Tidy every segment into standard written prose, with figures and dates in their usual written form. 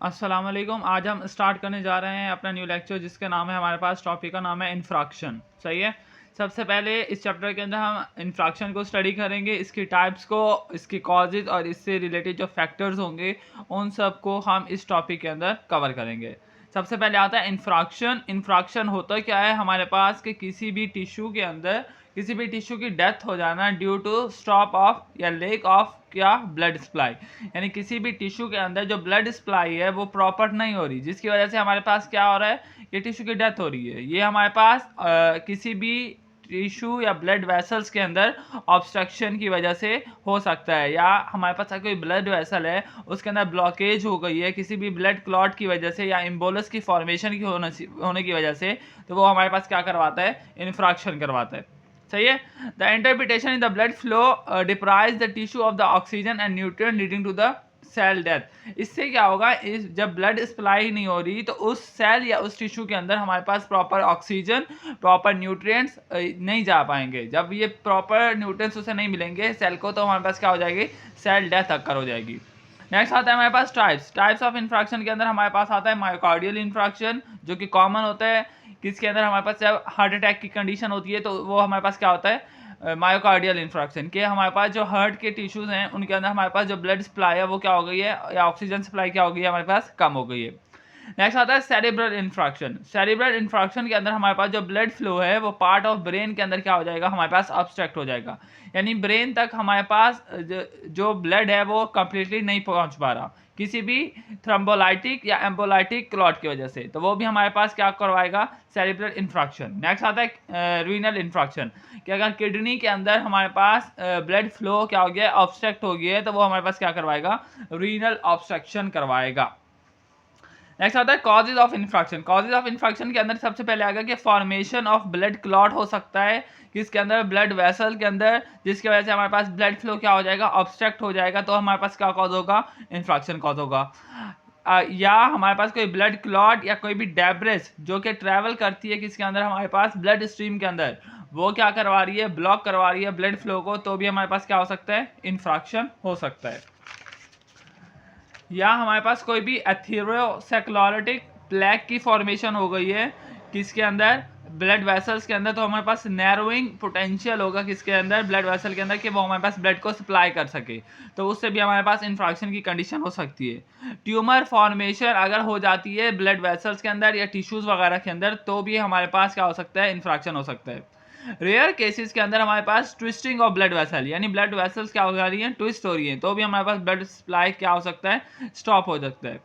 अस्सलाम वालेकुम। आज हम स्टार्ट करने जा रहे हैं अपना न्यू लेक्चर जिसका नाम है, हमारे पास टॉपिक का नाम है इन्फ्रैक्शन। सही है। सबसे पहले इस चैप्टर के अंदर हम इन्फ्रैक्शन को स्टडी करेंगे, इसकी टाइप्स को, इसकी कॉजेज और इससे रिलेटेड जो फैक्टर्स होंगे उन सब को हम इस टॉपिक के अंदर कवर करेंगे। सबसे पहले आता है इन्फ्रैक्शन। इन्फ्रैक्शन होता क्या है हमारे पास कि किसी भी टिश्यू के अंदर किसी भी टिश्यू की डेथ हो जाना ड्यू टू स्टॉप ऑफ या लेक ऑफ क्या ब्लड सप्लाई, यानी किसी भी टिश्यू के अंदर जो ब्लड सप्लाई है वो प्रॉपर नहीं हो रही, जिसकी वजह से हमारे पास क्या हो रहा है, ये टिश्यू की डेथ हो रही है। ये हमारे पास किसी भी टिश्यू या ब्लड वेसल्स के अंदर ऑब्स्ट्रक्शन की वजह से हो सकता है, या हमारे पास कोई ब्लड वेसल है उसके अंदर ब्लॉकेज हो गई है किसी भी ब्लड क्लॉट की वजह से या एम्बोलस की फॉर्मेशन की होने की वजह से, तो वो हमारे पास क्या करवाता है, इन्फ्रैक्शन करवाता है। सही है। The interpretation in the blood flow deprives the tissue of the oxygen and nutrient leading to the cell death. इससे क्या होगा, जब ब्लड सप्लाई नहीं हो रही तो उस सेल या उस टिश्यू के अंदर हमारे पास प्रॉपर ऑक्सीजन, प्रॉपर न्यूट्रिएंट्स नहीं जा पाएंगे। जब ये प्रॉपर न्यूट्रिएंट्स उसे नहीं मिलेंगे सेल को, तो हमारे पास क्या हो जाएगी, सेल डेथ अक्कर हो जाएगी। नेक्स्ट आता है हमारे पास टाइप्स ऑफ इन्फ्रैक्शन के अंदर हमारे पास आता है मायोकार्डियल इन्फ्रैक्शन, जो कि कॉमन होता है। किसके अंदर हमारे पास जब हार्ट अटैक की कंडीशन होती है तो वो हमारे पास क्या होता है, मायोकार्डियल इन्फ्रैक्शन के हमारे पास जो हार्ट के टिश्यूज हैं उनके अंदर हमारे पास जो ब्लड सप्लाई है वो क्या हो गई है, या ऑक्सीजन सप्लाई क्या हो गई है, हमारे पास कम हो गई है। नेक्स्ट आता है सेरेब्रल इन्फ्रैक्शन। सेरेब्रल इन्फ्रैक्शन के अंदर हमारे पास जो ब्लड फ्लो है वो पार्ट ऑफ ब्रेन के अंदर क्या हो जाएगा, हमारे पास ऑब्स्ट्रक्ट हो जाएगा, यानी ब्रेन तक हमारे पास जो ब्लड है वो कंप्लीटली नहीं पहुंच पा रहा किसी भी थ्रोम्बोलाइटिक या एम्बोलाइटिक क्लॉट की वजह से, तो वो भी हमारे पास क्या करवाएगा, सेरेब्रल इन्फ्रैक्शन। नेक्स्ट आता है रीनल इन्फ्रैक्शन, कि अगर किडनी के अंदर हमारे पास ब्लड फ्लो क्या हो गया, ऑब्स्ट्रक्ट हो गया है, तो वो हमारे पास क्या करवाएगा, रीनल ऑब्स्ट्रक्शन करवाएगा। नेक्स्ट आता है causes of infarction. Causes of infarction के अंदर सबसे पहले आएगा कि फॉर्मेशन ऑफ ब्लड क्लॉट हो सकता है किसके अंदर, ब्लड वेसल के अंदर, जिसकी वजह से हमारे पास ब्लड फ्लो क्या हो जाएगा, ऑब्स्ट्रक्ट हो जाएगा, तो हमारे पास क्या कॉज होगा, इन्फ्रैक्शन कॉज होगा। या हमारे पास कोई ब्लड क्लॉट या कोई भी डेब्रिस जो कि ट्रैवल करती है किसके अंदर, हमारे पास ब्लड स्ट्रीम के अंदर, वो क्या करवा रही है, ब्लॉक करवा रही है ब्लड फ्लो को, तो भी हमारे पास क्या हो सकता है, इन्फ्रैक्शन हो सकता है। या हमारे पास कोई भी एथेरोस्क्लेरोटिक प्लेक की फॉर्मेशन हो गई है किसके अंदर, ब्लड वेसल्स के अंदर, तो हमारे पास नैरोइंग पोटेंशियल होगा किसके अंदर, ब्लड वेसल के अंदर, कि वो हमारे पास ब्लड को सप्लाई कर सके, तो उससे भी हमारे पास इन्फ्रैक्शन की कंडीशन हो सकती है। ट्यूमर फॉर्मेशन अगर हो जाती है ब्लड वेसल्स के अंदर या टिश्यूज वगैरह के अंदर, तो भी हमारे पास क्या हो सकता है, इन्फ्रैक्शन हो सकता है। रेयर केसेस के अंदर हमारे पास ट्विस्टिंग ऑफ ब्लड वेसल, यानी ब्लड वेसल्स क्या हो जा रही हैं, ट्विस्ट हो रही हैं, तो भी हमारे पास ब्लड सप्लाई क्या हो सकता है, स्टॉप हो सकता है।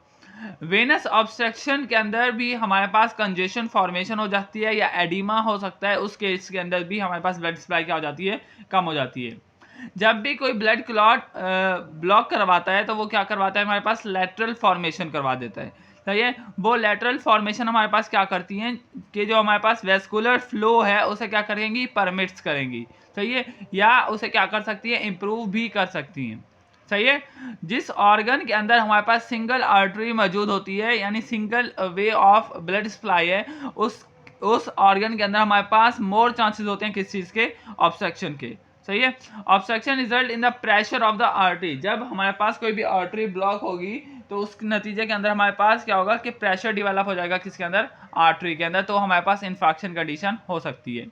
वेनस ऑब्स्ट्रक्शन के अंदर भी हमारे पास कंजेशन फॉर्मेशन हो जाती है या एडिमा हो सकता है, उस केस के अंदर भी हमारे पास ब्लड सप्लाई क्या हो जाती है, कम हो जाती है। जब भी कोई ब्लड क्लॉट ब्लॉक करवाता है तो वो क्या करवाता है, हमारे पास लेटरल फॉर्मेशन करवा देता है। सही है। वो लेटरल फॉर्मेशन हमारे पास क्या करती हैं कि जो हमारे पास वेस्कुलर फ्लो है उसे क्या करेंगी, परमिट्स करेंगी। सही है। या उसे क्या कर सकती है, इम्प्रूव भी कर सकती हैं। सही है। जिस ऑर्गन के अंदर हमारे पास सिंगल आर्टरी मौजूद होती है, यानी single way of blood supply है, उस ऑर्गन के अंदर हमारे पास मोर चांसेस होते हैं किस चीज़ के, ऑब्स्ट्रक्शन के। सही है। Obstruction result in the pressure of the artery. जब हमारे पास कोई भी आर्टरी ब्लॉक होगी तो उस नतीजे के अंदर हमारे पास क्या होगा कि प्रेशर डेवलप हो जाएगा किसके अंदर, आर्टरी के अंदर, तो हमारे पास इन्फेक्शन कंडीशन हो सकती है।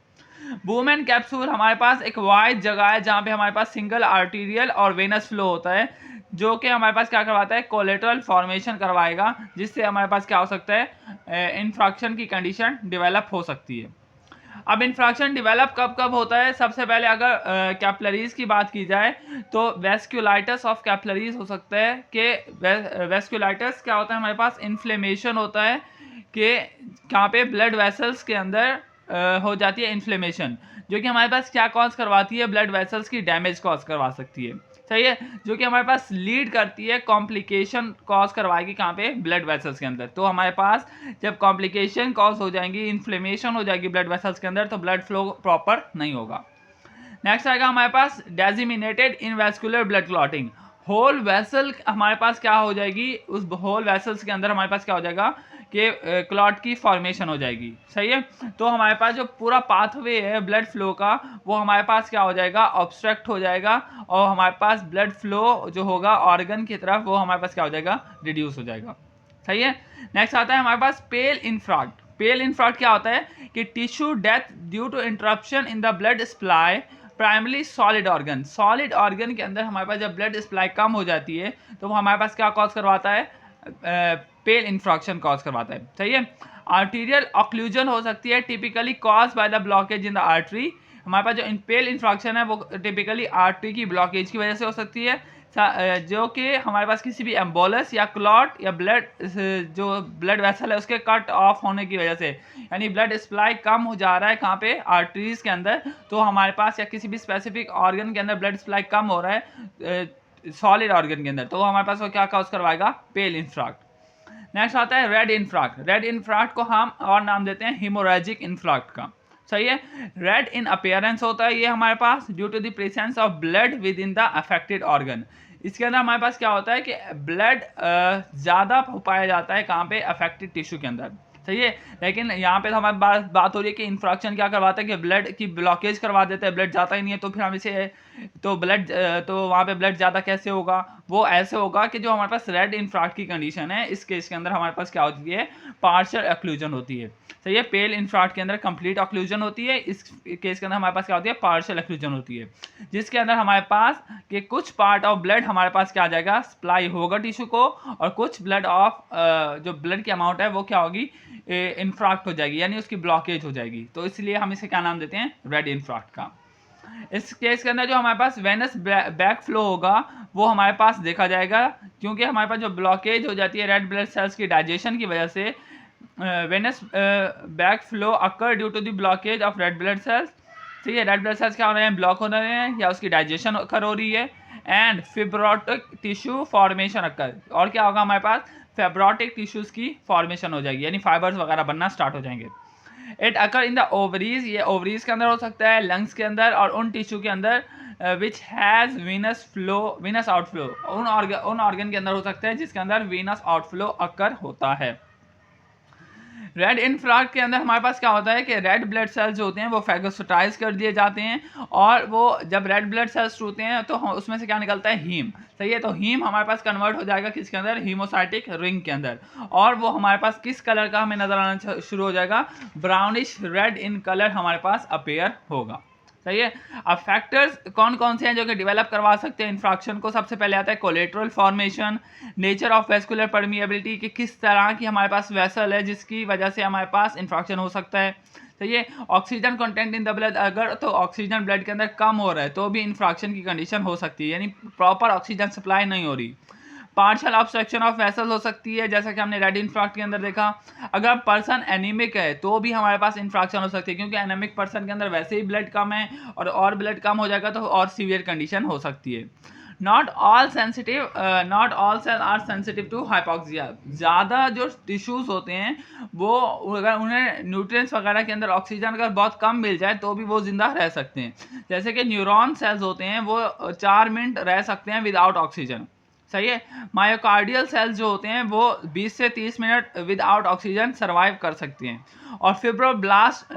वुमेन कैप्सूल हमारे पास एक वाइड जगह है जहाँ पे हमारे पास सिंगल आर्टीरियल और वेनस फ्लो होता है, जो कि हमारे पास क्या करवाता है, कोलेटरल फॉर्मेशन करवाएगा, जिससे हमारे पास क्या हो सकता है, इन्फेक्शन की कंडीशन डेवलप हो सकती है। अब इन्फ्रैक्शन डेवलप कब कब होता है, सबसे पहले अगर कैपलरीज की बात की जाए तो वेस्कुलाइटिस ऑफ कैपलरीज हो सकता है कि वेस्कुलाइटिस क्या होता है, हमारे पास इन्फ्लेमेशन होता है कि कहाँ पे ब्लड वेसल्स के अंदर हो जाती है इन्फ्लेमेशन, जो कि हमारे पास क्या कॉज करवाती है, ब्लड वेसल्स की डैमेज कॉज करवा सकती है। सही है। जो कि हमारे पास लीड करती है कॉम्प्लिकेशन कॉज करवाएगी कहाँ पे, ब्लड वेसल्स के अंदर। तो हमारे पास जब कॉम्प्लिकेशन कॉज हो जाएंगी, इन्फ्लेमेशन हो जाएगी ब्लड वेसल्स के अंदर, तो ब्लड फ्लो प्रॉपर नहीं होगा। नेक्स्ट आएगा हमारे पास डेजिमिनेटेड इनवेस्कुलर ब्लड क्लॉटिंग। होल वेसल हमारे पास क्या हो जाएगी, उस होल वेसल्स के अंदर हमारे पास क्या हो जाएगा कि क्लॉट की फॉर्मेशन हो जाएगी। सही है। तो हमारे पास जो पूरा पाथवे है ब्लड फ्लो का, वो हमारे पास क्या हो जाएगा, ऑब्स्ट्रक्ट हो जाएगा, और हमारे पास ब्लड फ्लो जो होगा ऑर्गन की तरफ, वो हमारे पास क्या हो जाएगा, रिड्यूस हो जाएगा। सही है। नेक्स्ट आता है हमारे पास पेल इन्फ्राक्ट। पेल इन्फ्राक्ट क्या होता है कि tissue death due to interruption in the blood supply primary solid organ. Solid organ के अंदर हमारे पास जब ब्लड सप्लाई कम हो जाती है तो वो हमारे पास क्या कॉज करवाता है, पेल इन्फ्राक्शन कॉज करवाता है। सही है। आर्टीरियल ऑक्लूजन हो सकती है, typically cause by the blockage in the artery. हमारे पास जो पेल इन्फ्राक्शन है वो टिपिकली आर्टरी की ब्लॉकेज की वजह से हो सकती है, जो कि हमारे पास किसी भी एम्बोलस या क्लॉट या ब्लड, जो ब्लड वेसल है उसके कट ऑफ होने की वजह से, यानी ब्लड सप्लाई कम हो जा रहा है कहाँ पे, आर्टरीज के अंदर, तो हमारे पास या किसी भी स्पेसिफिक ऑर्गन के अंदर ब्लड सप्लाई कम हो रहा है सॉलिड ऑर्गन के अंदर, तो हमारे पास वो क्या कॉज करवाएगा, पेल इन्फ्राक्ट। नेक्स्ट आता है रेड इन्फ्राक्ट। रेड इन्फ्राक्ट को हम और नाम देते हैं हिमोरेजिक इन्फ्राक्ट का। सही है। रेड इन अपीयरेंस होता है ये हमारे पास due to the presence of blood within the affected organ. इसके अंदर हमारे पास क्या होता है कि ब्लड ज़्यादा पाया जाता है कहाँ पे, अफेक्टेड टिश्यू के अंदर। सही है। लेकिन यहाँ पे तो हमारी बात हो रही है कि इन्फ्राक्शन क्या करवाता है कि ब्लड की ब्लॉकेज करवा देता है, ब्लड जाता ही नहीं है, तो फिर हम इसे तो ब्लड तो वहाँ पे ब्लड ज़्यादा कैसे होगा, वो ऐसे होगा कि जो हमारे पास रेड इन्फ्राक्ट की कंडीशन है इस केस के अंदर हमारे पास क्या होती है, पार्शियल ऑक्लूजन होती है। सही है। पेल इन्फ्राक्ट के अंदर कंप्लीट ऑक्लूजन होती है, इस केस के अंदर हमारे पास क्या होती है, पार्शियल ऑक्लूजन होती है, जिसके अंदर हमारे पास कि कुछ पार्ट ऑफ ब्लड हमारे पास क्या आ जाएगा, सप्लाई होगा टिश्यू को, और कुछ ब्लड ऑफ जो ब्लड की अमाउंट है वो क्या होगी, इन्फ्राक्ट हो जाएगी, यानी उसकी ब्लॉकेज हो जाएगी, तो इसलिए हम इसे क्या नाम देते हैं, रेड इन्फ्राक्ट का। इस केस के अंदर जो हमारे पास वेनस बैक फ्लो होगा वो हमारे पास देखा जाएगा, क्योंकि हमारे पास जो ब्लॉकेज हो जाती है रेड ब्लड सेल्स की डाइजेशन की वजह से, venous back flow occur due to the blockage of red blood cells. ठीक है। रेड ब्लड सेल्स क्या हो रहे हैं, ब्लॉक हो रहे हैं या उसकी डाइजेशन अकर हो रही है, एंड फिब्रोटिक टिश्यू फॉर्मेशन अकर, और क्या होगा हमारे पास, फेब्रोटिक टिश्यूज की फॉर्मेशन हो जाएगी, यानी फाइबर्स वगैरह बनना स्टार्ट हो जाएंगे। It occur in the ovaries, ये ओवरीज के अंदर हो सकता है, लंग्स के अंदर, और उन टिश्यू के अंदर विच हैज़ वीनस आउटफ्लो, उन ऑर्गन के अंदर हो सकता है जिसके अंदर वीनस आउटफ्लो अकर होता है। रेड इन्फ्राक्ट के अंदर हमारे पास क्या होता है कि रेड ब्लड सेल्स जो होते हैं वो फैगोसाइटाइज कर दिए जाते हैं, और वो जब रेड ब्लड सेल्स टूटते हैं तो उसमें से क्या निकलता है, हीम। सही है। तो हीम हमारे पास कन्वर्ट हो जाएगा किसके अंदर, हीमोसाइटिक रिंग के अंदर, और वो हमारे पास किस कलर का हमें नजर आना शुरू हो जाएगा, ब्राउनिश रेड इन कलर हमारे पास अपेयर होगा। सही है। अब फैक्टर्स कौन कौन से हैं जो कि डेवलप करवा सकते हैं इन्फ्राक्शन को, सबसे पहले आता है collateral formation, nature of vascular permeability, कि किस तरह की हमारे पास वेसल है जिसकी वजह से हमारे पास इन्फ्राक्शन हो सकता है। सही है। Oxygen content in the blood, अगर तो ऑक्सीजन ब्लड के अंदर कम हो रहा है तो भी इन्फ्राक्शन की कंडीशन हो सकती है, यानी प्रॉपर ऑक्सीजन सप्लाई नहीं हो रही। पार्शियल ऑब्स्ट्रक्शन ऑफ वेसल्स हो सकती है, जैसा कि हमने रेड इन्फ्राक्ट के अंदर देखा। अगर पर्सन एनीमिक है तो भी हमारे पास इन्फ्राक्शन हो सकती है, क्योंकि एनीमिक पर्सन के अंदर वैसे ही ब्लड कम है, और ब्लड कम हो जाएगा तो और सीवियर कंडीशन हो सकती है। Not all cell are sensitive to hypoxia. ज़्यादा जो टिश्यूज़ होते हैं वो अगर उन्हें न्यूट्रिएंट्स वगैरह के अंदर ऑक्सीजन अगर बहुत कम मिल जाए तो भी वो जिंदा रह सकते हैं। जैसे कि न्यूरॉन सेल्स होते हैं वो 4 मिनट रह सकते हैं विदाउट ऑक्सीजन। सही है। मायोकार्डियल सेल्स जो होते हैं वो 20 से 30 मिनट विदाउट ऑक्सीजन सर्वाइव कर सकते हैं, और फिब्रोब्लास्ट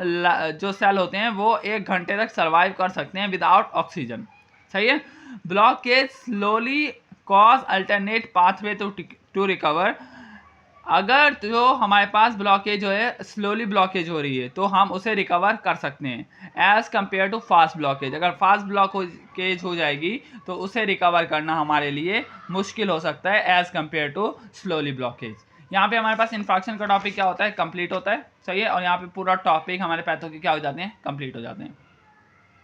जो सेल होते हैं वो 1 घंटे तक सर्वाइव कर सकते हैं विदाउट ऑक्सीजन। सही है। Blockage slowly cause alternate pathway to recover. अगर जो हमारे पास ब्लॉकेज जो है स्लोली ब्लॉकेज हो रही है तो हम उसे रिकवर कर सकते हैं as compare to fast blockage. अगर फास्ट ब्लॉकेज हो जाएगी तो उसे रिकवर करना हमारे लिए मुश्किल हो सकता है as compare to slowly blockage. यहाँ पे हमारे पास इन्फेक्शन का टॉपिक क्या होता है, कंप्लीट होता है। सही है। और यहाँ पे पूरा टॉपिक हमारे पैथो के क्या हो जाते हैं, कंप्लीट हो जाते हैं।